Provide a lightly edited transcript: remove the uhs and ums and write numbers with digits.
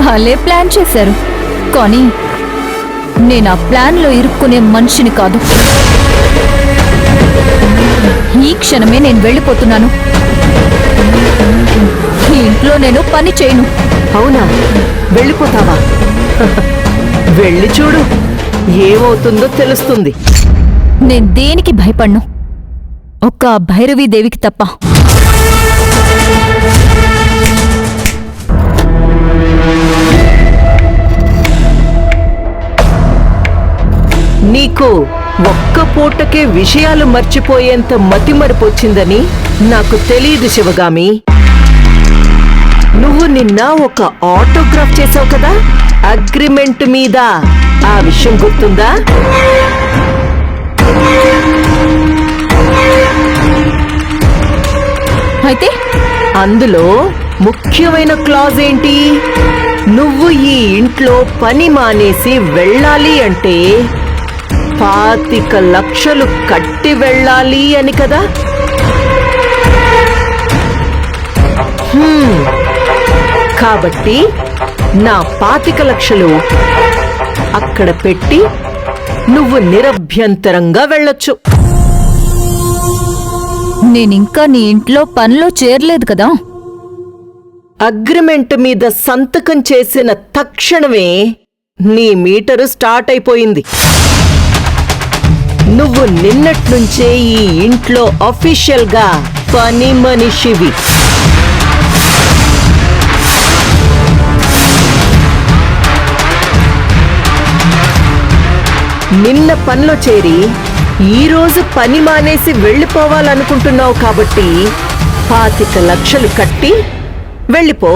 భలే ప్లాన్ చేశారు, కానీ నేను ఆ ప్లాన్లో ఇరుక్కునే మనిషిని కాదు. ఈ క్షణమే నేను వెళ్ళిపోతున్నాను. ఈ ఇంట్లో నేను పని చేయను. అవునా, వెళ్ళిపోతావా? వెళ్ళి చూడు, ఏమవుతుందో తెలుస్తుంది. నేను దేనికి భయపడ్ను, ఒక్క భైరవీదేవికి తప్ప. నీకు ఒక్క పూటకే విషయాలు మర్చిపోయేంత మతిమరుపొచ్చిందని నాకు తెలియదు శివగామి. నువ్వు నిన్న ఒక ఆటోగ్రాఫ్ చేసావు కదా అగ్రిమెంట్ మీద, ఆ విషయం గుర్తుందా? అయితే అందులో ముఖ్యమైన క్లాజ్ ఏంటి? నువ్వు ఈ ఇంట్లో పని మానేసి వెళ్ళాలి అంటే 25 లక్షలు కట్టి వెళ్ళాలి అని కదా. కాబట్టి నా 25 లక్షలు అక్కడ పెట్టి నువ్వు నిరభ్యంతరంగా వెళ్ళొచ్చు. నేనింకా నీ ఇంట్లో పనిలో చేరలేదు కదా. అగ్రిమెంట్ మీద సంతకం చేసిన తక్షణమే నీ మీటరు స్టార్ట్ అయిపోయింది. నువ్వు నిన్నట్నుంచే ఈ ఇంట్లో అఫీషియల్ గా పని మనిషివి. నిన్న పనిలో చేరి ఈరోజు పని మానేసి వెళ్ళిపోవాలనుకుంటున్నావు కాబట్టి 25 లక్షలు కట్టి వెళ్ళిపో.